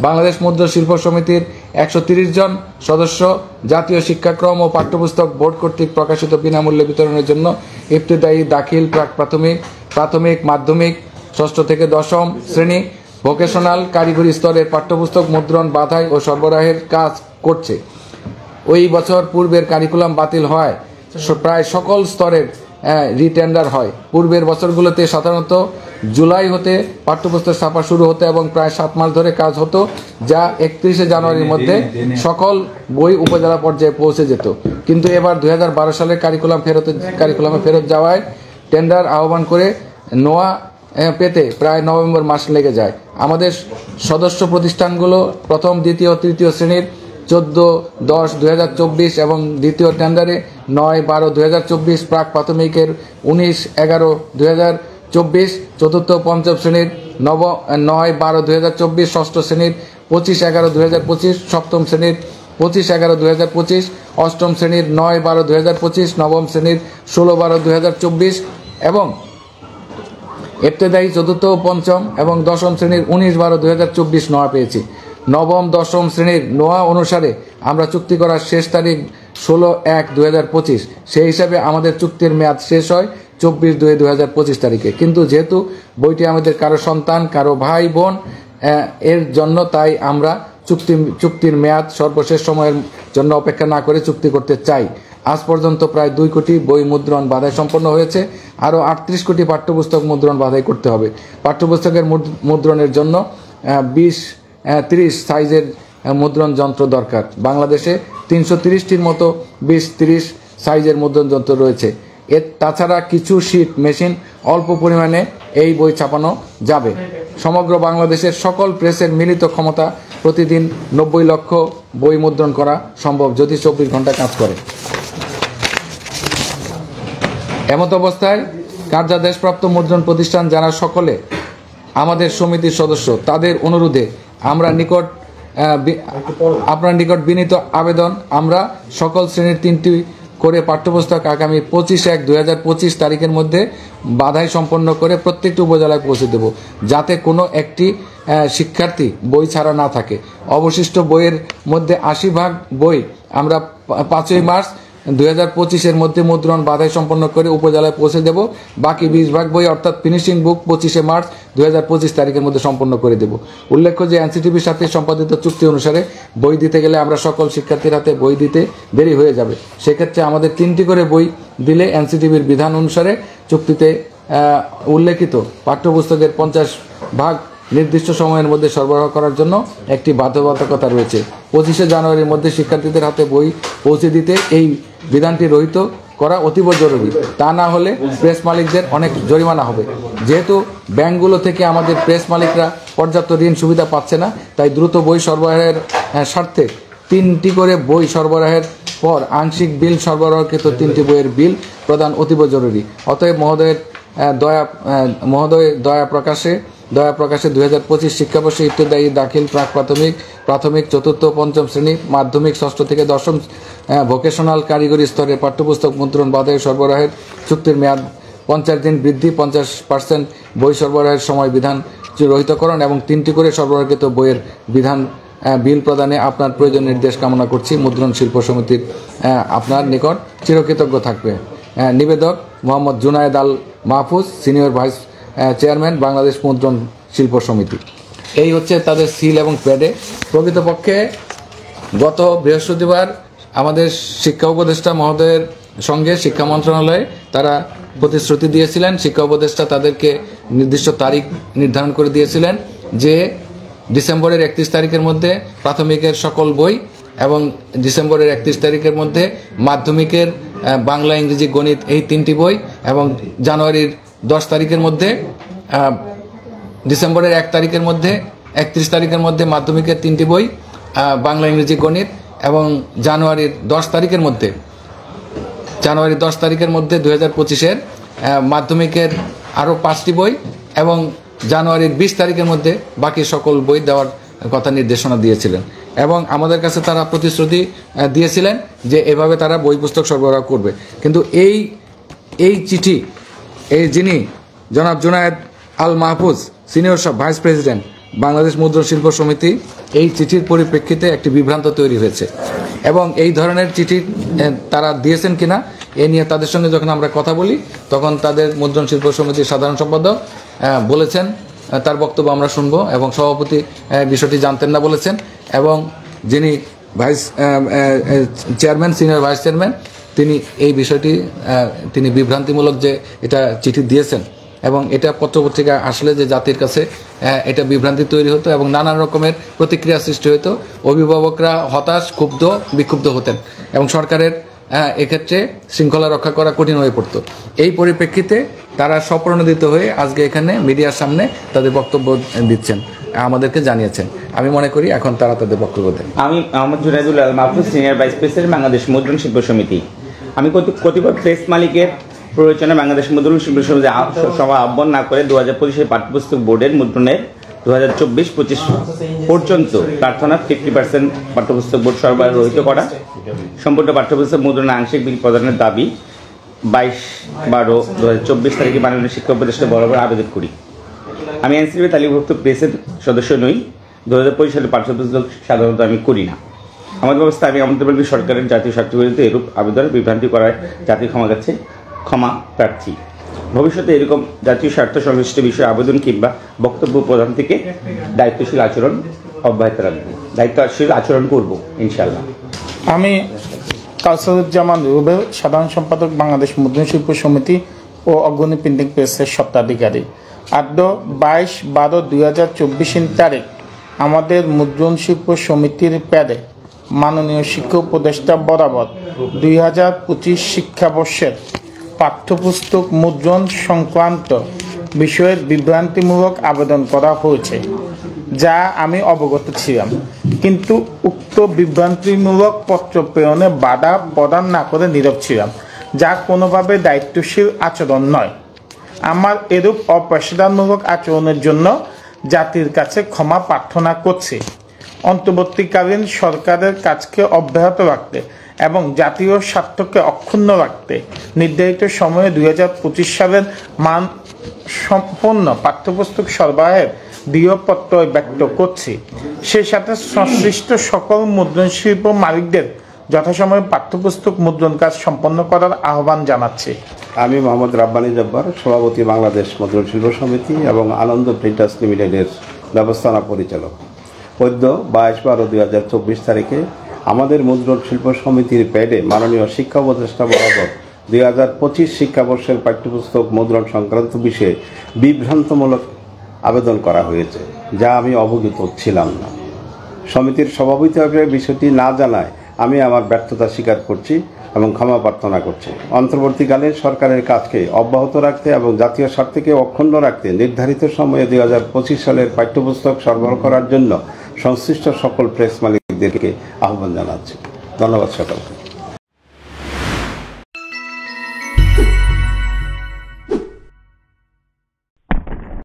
বাংলাদেশ মুদ্রা শিল্প সমিতির 130 জন সদস্য জাতীয় শিক্ষাক্রম ও পাঠ্যপুস্তক বোর্ড কর্তৃক প্রকাশিত বিনামূল্যে বিতরণের জন্য ইবতেদায়ী, দাখিল, প্রাক-প্রাথমিক, প্রাথমিক, মাধ্যমিক, ষষ্ঠ থেকে দশম শ্রেণী, ভোকেশনাল, কারিগরি স্তরের পাঠ্যপুস্তক মুদ্রণ, বাধাই ও সরবরাহের কাজ করছে। ওই বছর পূর্বের কারিকুলাম বাতিল হয়, প্রায় সকল স্তরের রিটেন্ডার হয়। পূর্বের বছরগুলোতে সাধারণত জুলাই হতে পাঠ্যপুস্তক ছাপা শুরু হতো এবং প্রায় 7 মাস ধরে কাজ হতো, যা 31শে জানুয়ারির মধ্যে সকল বই উপজেলা পর্যায়ে পৌঁছে যেত। কিন্তু এবার 2012 সালে কারিকুলামে ফেরত যাওয়ায় টেন্ডার আহ্বান করে নোয়া পেতে প্রায় নভেম্বর মাস লেগে যায়। আমাদের সদস্য প্রতিষ্ঠানগুলো প্রথম, দ্বিতীয়, তৃতীয় শ্রেণীর 14-10-2024 এবং দ্বিতীয় টেন্ডারে 9-12-2024, প্রাক প্রাথমিকের 19-11-2024, চতুর্থ পঞ্চম শ্রেণীর 9-12-2024, ষষ্ঠ শ্রেণীর 25-11-2025, সপ্তম শ্রেণীর 25-11-2025, অষ্টম শ্রেণীর 9-12-2025, নবম শ্রেণীর 16-12-2024 এবং ইবতেদায়ী চতুর্থ, পঞ্চম এবং দশম শ্রেণীর 19-12-2024 নোয়া পেয়েছি। নবম, দশম শ্রেণীর নোয়া অনুসারে আমরা চুক্তি করার শেষ তারিখ 16-1-2025। সেই হিসাবে আমাদের চুক্তির মেয়াদ শেষ হয় 24-2-2025 তারিখে। কিন্তু যেহেতু বইটি আমাদের কারো সন্তান, কারো ভাই বোন এর জন্য, তাই আমরা চুক্তির মেয়াদ সর্বশেষ সময়ের জন্য অপেক্ষা না করে চুক্তি করতে চাই। আজ পর্যন্ত প্রায় 2 কোটি বই মুদ্রণ বাধাই সম্পন্ন হয়েছে। আরও 38 কোটি পাঠ্যপুস্তক মুদ্রণ বাধাই করতে হবে। পাঠ্যপুস্তকের মুদ্রণের জন্য 20-30 সাইজের মুদ্রণ যন্ত্র দরকার। বাংলাদেশে 330টির মতো 20-30 সাইজের মুদ্রণ যন্ত্র রয়েছে। তাছাড়া কিছু শীট মেশিন অল্প পরিমাণে এই বই ছাপানো যাবে। সমগ্র বাংলাদেশের সকল প্রেসের মিলিত ক্ষমতা প্রতিদিন 90 লক্ষ বই মুদ্রণ করা সম্ভব যদি 24 ঘন্টা কাজ করে। এমত অবস্থায় কার্যাদেশপ্রাপ্ত মুদ্রণ প্রতিষ্ঠান যারা সকলে আমাদের সমিতির সদস্য, তাদের অনুরোধে আপনার নিকট বিনীত আবেদন, আমরা সকল শ্রেণীর 3টি করে পাঠ্যপুস্তক আগামী 25-1-2025 তারিখের মধ্যে বাধাই সম্পন্ন করে প্রত্যেকটি উপজেলায় পৌঁছে দেব, যাতে কোনো একটি শিক্ষার্থী বই ছাড়া না থাকে। অবশিষ্ট বইয়ের মধ্যে 80 ভাগ বই আমরা 5ই মার্চ 2025 মধ্যে মুদ্রণ বাধাই সম্পন্ন করে উপজেলায় পৌঁছে দেব। বাকি 20 ভাগ বই অর্থাৎ ফিনিশিং বুক 25 মার্চ 2025 তারিখের মধ্যে সম্পন্ন করে দেব। উল্লেখ্য যে এনসিটিভির সাথে সম্পাদিত চুক্তি অনুসারে বই দিতে গেলে আমরা সকল শিক্ষার্থীর হাতে বই দিতে দেরি হয়ে যাবে। সেক্ষেত্রে আমাদের 3টি করে বই দিলে এনসিটিভির বিধান অনুসারে চুক্তিতে উল্লেখিত পাঠ্যপুস্তকের 50 ভাগ নির্দিষ্ট সময়ের মধ্যে সরবরাহ করার জন্য একটি বাধ্যবাধকতা রয়েছে। 25শে জানুয়ারির মধ্যে শিক্ষার্থীদের হাতে বই পৌঁছে দিতে এই বিধানটি রহিত করা অতীব জরুরি। তা না হলে প্রেস মালিকদের অনেক জরিমানা হবে। যেহেতু ব্যাংকগুলো থেকে আমাদের প্রেস মালিকরা পর্যাপ্ত ঋণ সুবিধা পাচ্ছে না, তাই দ্রুত বই সরবরাহের স্বার্থে 3টি করে বই সরবরাহের পর আংশিক বিল সরবরাহকৃত 3টি বইয়ের বিল প্রদান অতীব জরুরি। অতএব মহোদয় দয়া প্রকাশে 2025 শিক্ষাবর্ষে ইবতেদায়ী, দাখিল, প্রাক প্রাথমিক, প্রাথমিক, চতুর্থ পঞ্চম শ্রেণী, মাধ্যমিক, ষষ্ঠ থেকে দশম, ভোকেশনাল, কারিগরি স্তরের পাঠ্যপুস্তক মুদ্রণ বাধাই সরবরাহের চুক্তির মেয়াদ 50 দিন বৃদ্ধি, 50% বই সরবরাহের সময় বিধান রহিতকরণ এবং 3টি করে সরবরাহকৃত বইয়ের বিধান বিল প্রদানে আপনার প্রয়োজন নির্দেশ কামনা করছি। মুদ্রণ শিল্প সমিতির আপনার নিকট চিরকৃতজ্ঞ থাকবে। নিবেদক Mohammad Junaid Al Mahfuz, senior vice chairman, Bangladesh মুদ্রণ শিল্প সমিতি। এই হচ্ছে তাদের সিল এবং প্যাডে। প্রকৃতপক্ষে গত বৃহস্পতিবার আমাদের শিক্ষা উপদেষ্টা মহোদয়ের সঙ্গে শিক্ষা মন্ত্রণালয়ে তারা প্রতিশ্রুতি দিয়েছিলেন। শিক্ষা উপদেষ্টা তাদেরকে নির্দিষ্ট তারিখ নির্ধারণ করে দিয়েছিলেন যে ডিসেম্বরের 31 তারিখের মধ্যে প্রাথমিকের সকল বই এবং ডিসেম্বরের 31 তারিখের মধ্যে মাধ্যমিকের বাংলা, ইংরেজি, গণিত এই 3টি বই এবং জানুয়ারির 10 তারিখের মধ্যে, ডিসেম্বরের 1 তারিখের মধ্যে 31 তারিখের মধ্যে মাধ্যমিকের 3টি বই বাংলা, ইংরেজি, গণিত এবং জানুয়ারির 10 তারিখের মধ্যে 2025-এর মাধ্যমিকের আরও 5টি বই এবং জানুয়ারির 20 তারিখের মধ্যে বাকি সকল বই দেওয়ার কথা নির্দেশনা দিয়েছিলেন এবং আমাদের কাছে তারা প্রতিশ্রুতি দিয়েছিলেন যে এভাবে তারা বই পুস্তক সরবরাহ করবে। কিন্তু এই চিঠি যিনি জনাব Junaid Al Mahfuz, senior vice president, Bangladesh মুদ্রণ শিল্প সমিতি এই চিঠির পরিপ্রেক্ষিতে একটি বিভ্রান্ত তৈরি হয়েছে এবং এই ধরনের চিঠি তারা দিয়েছেন কিনা এ নিয়ে তাদের সঙ্গে যখন আমরা কথা বলি তখন তাদের মুদ্রণ শিল্প সমিতির সাধারণ সম্পাদক বলেছেন, তার বক্তব্য আমরা শুনবো, এবং সভাপতি বিষয়টি জানতেন না বলেছেন, এবং যিনি চেয়ারম্যান সিনিয়র ভাইস চেয়ারম্যান তিনি এই বিষয়টি তিনি বিভ্রান্তিমূলক যে এটা চিঠি দিয়েছেন এবং এটা পত্রপত্রিকা আসলে যে জাতির কাছে এটা বিভ্রান্তি তৈরি হতো এবং নানান রকমের প্রতিক্রিয়া সৃষ্টি হতো। অভিভাবকরা হতাশ, ক্ষুব্ধ, বিক্ষুব্ধ হতেন এবং সরকারের এক্ষেত্রে শৃঙ্খলা রক্ষা করা কঠিন হয়ে পড়তো। এই পরিপ্রেক্ষিতে তারা স্বপ্রণোদিত হয়ে আজকে এখানে মিডিয়ার সামনে তাদের বক্তব্য দিচ্ছেন, আমাদেরকে জানিয়েছেন। আমি মনে করি এখন তারা তাদের বক্তব্য দেন। আমি Mohammad Junaidul Alam Mahfuz, senior vice president, Bangladesh মুদ্রণ শিল্প সমিতি। আমি কতিপয় প্রেস মালিকের প্রয়োজনে বাংলাদেশ মুদ্রণ শিল্প সমিতি সভা আহ্বান না করে 2025 পাঠ্যপুস্তক বোর্ডের মুদ্রণের 2024-25 পর্যন্ত প্রার্থনা 50% পাঠ্যপুস্তক বোর্ড সরবরাহ রহিত করা, সম্পূর্ণ পাঠ্যপুস্তক মুদ্রণের আংশিক বিল প্রদানের দাবি 22/12/2024 তারিখে মাননীয় শিক্ষা উপদেষ্টা বরাবর আবেদন করি। আমি এনসিপি তালিকাভুক্ত প্রেসের সদস্য নই। 2025 সালে পাঠ্যপুস্তক সাধারণত আমি করি না। আমাদের ব্যবস্থা আমি আমাদের বলবি সরকারের জাতীয় স্বার্থ বিরুদ্ধে এরূপ আবেদন বিভ্রান্তি করায় জাতীয় ক্ষমা প্রার্থী। ভবিষ্যতে এরকম জাতীয় স্বার্থ সংশ্লিষ্ট বিষয়ে আবেদন কিংবা বক্তব্য প্রদান থেকে দায়িত্বশীল আচরণ অব্যাহত রাখবো, দায়িত্বশীল আচরণ করব ইনশাল্লাহ। আমি কাউসারুজ্জামান রুবেল, সাধারণ সম্পাদক, বাংলাদেশ মুদ্রণ শিল্প সমিতি ও অগ্রণী প্রিন্টিং প্রেসের স্বত্বাধিকারী। 22/12/2024 তারিখ আমাদের মুদ্রণ শিল্প সমিতির প্যাডে মাননীয় শিক্ষা উপদেষ্টা বরাবর 2025 শিক্ষাবর্ষের পাঠ্যপুস্তক মুদ্রণ সংক্রান্ত বিষয়ের বিভ্রান্তিমূলক আবেদন করা হয়েছে, যা আমি অবগত ছিলাম, কিন্তু উক্ত বিভ্রান্তিমূলক পত্র প্রেরণে বাধা প্রদান না করে নীরব ছিলাম, যা কোনোভাবে দায়িত্বশীল আচরণ নয়। আমার এরূপ অপেশাদারমূলক আচরণের জন্য জাতির কাছে ক্ষমা প্রার্থনা করছি। অন্তর্বর্তীকালীন সরকারের কাজকে অব্যাহত রাখতে এবং জাতীয় স্বার্থকে অক্ষুণ্ণ রাখতে নির্ধারিত সময়ে 2025 সালের মান সম্পন্ন পাঠ্যপুস্তক সরবরাহের দৃঢ় প্রত্যয় ব্যক্ত করছি। সেই সাথে সংশ্লিষ্ট সকল মুদ্রণ শিল্প মালিকদের যথাসময়ে পাঠ্যপুস্তক মুদ্রণ কাজ সম্পন্ন করার আহ্বান জানাচ্ছি। আমি মোহাম্মদ রাব্বানী জব্বার, সভাপতি, বাংলাদেশ মুদ্রণ শিল্প সমিতি এবং আনন্দ প্রিন্টার্স লিমিটেডের ব্যবস্থাপনা পরিচালক। 22/12/2024 তারিখে আমাদের মুদ্রণ শিল্প সমিতির প্যাডে মাননীয় শিক্ষা উপদেষ্টা বরাবর 2025 শিক্ষাবর্ষের পাঠ্যপুস্তক মুদ্রণ সংক্রান্ত বিষয়ে বিভ্রান্তমূলক আবেদন করা হয়েছে, যা আমি অবগত ছিলাম না। সমিতির সভাপতি হিসেবে বিষয়টি না জানায় আমি আমার ব্যর্থতা স্বীকার করছি এবং ক্ষমা প্রার্থনা করছি। অন্তর্বর্তীকালে সরকারের কাজকে অব্যাহত রাখতে এবং জাতীয় স্বার্থকে অক্ষুণ্ণ রাখতে নির্ধারিত সময়ে 2025 সালের পাঠ্যপুস্তক সরবরাহ করার জন্য সংশ্লিষ্ট সকল প্রেস মালিকদেরকে আহ্বান জানাচ্ছি। ধন্যবাদ সকলকে।